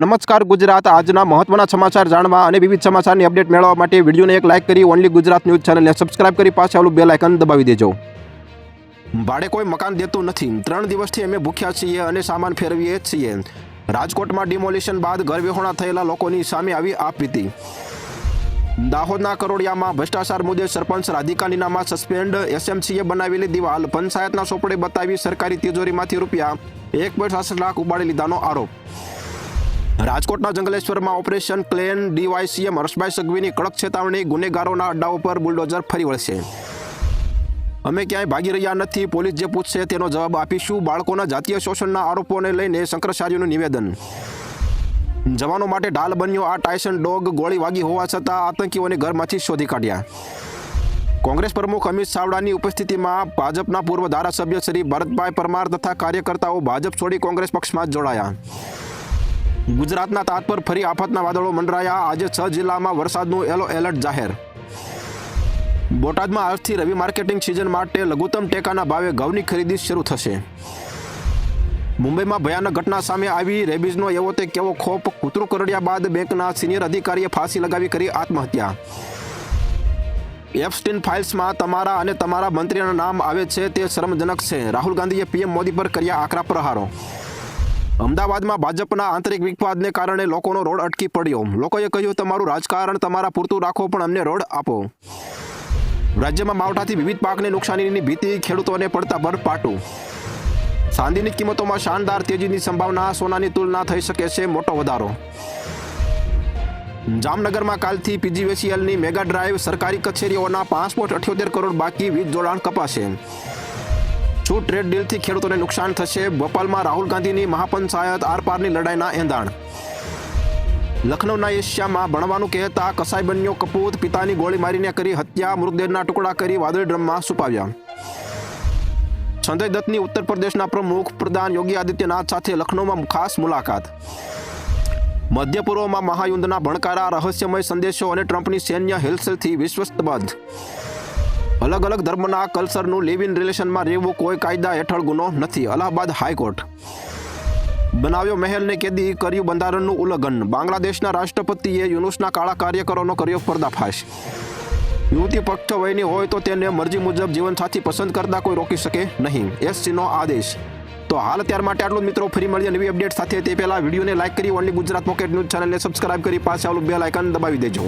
નમસ્કાર ગુજરાત, આજના મહત્વના સમાચાર જાણવા અને વિવિધ સમાચારની અપડેટ મેળવવા માટે વિડીયોને એક લાઇક કરી ઓનલી ગુજરાત ન્યૂઝ ચેનલને સબસ્ક્રાઇબ કરી પાસે આવેલું બેલ આઇકન દબાવી દેજો. ભાડે કોઈ મકાન દેતું નથી. 3 દિવસથી અમે ભૂખ્યા છીએ અને સામાન ફેરવીએ છીએ. રાજકોટમાં ડિમોલિશન બાદ ઘરવિહોણા થયેલા લોકોની સામે આવી આપવીતી. દાહોદના કરોડિયામાં ભ્રષ્ટાચાર મુદ્દે સરપંચ રાધિકા નીનામાં સસ્પેન્ડ. એસએમસીએ બનાવેલી દિવાલ પંચાયતના સોપડે બતાવી સરકારી તિજોરીમાંથી રૂપિયા 1.66 લાખ ઉપાડી લીધાનો આરોપ. રાજકોટના જંગલેશ્વરમાં ઓપરેશન ક્લેન. ડીવાયસીએમ હર્ષભાઈ સગવીની કડક ચેતવણી. ગુનેગારોના અડ્ડાઓ પર બુલડોઝર ફરી વળશે. અમે ક્યાંય ભાગી રહ્યા નથી. પોલીસ જે પૂછશે તેનો જવાબ આપીશું. બાળકોના જાતીય શોષણના આરોપોને લઈને શંકરાચાર્યનું નિવેદન. જવાનો માટે ઢાલ બન્યો આ ટાયસન ડોગ. ગોળી વાગી હોવા છતાં આતંકીઓને ઘરમાંથી શોધી કાઢ્યા. કોંગ્રેસ પ્રમુખ અમિત ચાવડાની ઉપસ્થિતિમાં ભાજપના પૂર્વ ધારાસભ્ય શ્રી ભરતભાઈ પરમાર તથા કાર્યકર્તાઓ ભાજપ છોડી કોંગ્રેસ પક્ષમાં જોડાયા. ગુજરાતના તાત પર ફરી આફતના વાદળો મંડરાયા. આજે 6 જિલ્લામાં વરસાદનું યલો એલર્ટ જાહેર. બોટાદમાં આજથી રવિ માર્કેટિંગ સિઝન માટે લઘુત્તમ ટેકાના ભાવે ઘઉંની ખરીદી શરૂ થશે. મુંબઈમાં ભયાનક ઘટના સામે આવી. રેબીઝનો એવો તે કેવો ખોફ. કૂતરું કરડ્યા બાદ બેંકના સિનિયર અધિકારીએ ફાંસી લગાવી કરી આત્મહત્યા. એફસ્ટીન ફાઇલ્સમાં તમારા અને તમારા મંત્રીના નામ આવે છે તે શરમજનક છે. રાહુલ ગાંધીએ પીએમ મોદી પર કર્યા આકરા પ્રહારો. અમદાવાદમાં ભાજપના આંતરિક વિવાદને કારણે લોકોનો રોડ અટકી પડ્યો. લોકોએ કહ્યું, તમારું રાજકારણ તમારા પૂરતું રાખો પણ અમને રોડ આપો. રાજ્યમાં માવઠાથી વિવિધ પાકને નુકસાનીની ભીતિ. ખેડૂતોને પડતા ભર પાટું. ચાંદીની કિંમતોમાં શાનદાર તેજીની સંભાવના. સોનાની તુલના થઈ શકે છે મોટો વધારો. જામનગરમાં કાલથી પીજીવીસીએલની મેગા ડ્રાઈવ. સરકારી કચેરીઓના 5.78 કરોડ બાકી. વીજ જોડાણ કપાશે. શું ટ્રેડ ડીલથી ખેડૂતોને નુકસાન થશે? ભોપાલમાં રાહુલ ગાંધીની મહાપંચાયત. આરપારની લડાઈના એંધાણ. લખનૌના એશિયામાં ભણવાનું કહેતા કસાઈ બન્યો કપૂત. પિતાની ગોળી મારીને કરી હત્યા. મૃતદેહના ટુકડા કરી વાદળી ડ્રમમાં છુપાવ્યા. સંજય દત્તની ઉત્તર પ્રદેશના પ્રમુખ પ્રધાન યોગી આદિત્યનાથ સાથે લખનૌમાં ખાસ મુલાકાત. મધ્ય પૂર્વમાં મહાયુદ્ધના ભણકારા. રહસ્યમય સંદેશો અને ટ્રમ્પની સૈન્ય હિલચાલથી વિશ્વ સ્તબ્ધ. અલગ અલગ ધર્મના કલ્ચરનું લિવ ઇન રિલેશનમાં રહેવું કોઈ કાયદા હેઠળ ગુનો નથી. અલ્હાબાદ હાઈકોર્ટ. બનાવ્યો મહેલને કેદી, કર્યું બંધારણનું ઉલ્લંઘન. બાંગ્લાદેશના રાષ્ટ્રપતિએ યુનુસના કાળા કાર્યકરોનો કર્યો પર્દાફાશ. યુવતી પક્ષ વયની હોય તો તેને મરજી મુજબ જીવનસાથી પસંદ કરતા કોઈ રોકી શકે નહીં. એસસીનો આદેશ. તો હાલ ત્યાર માટે આટલું મિત્રો. ફરી મળીએ નવી અપડેટ સાથે. તે પહેલા વિડીયોને લાઇક કરી ઓનલી ગુજરાત પોકેટ ન્યૂઝ ચેનલને સબસ્ક્રાઇબ કરી પાસે આવેલું બેલ આઇકન દબાવી દેજો.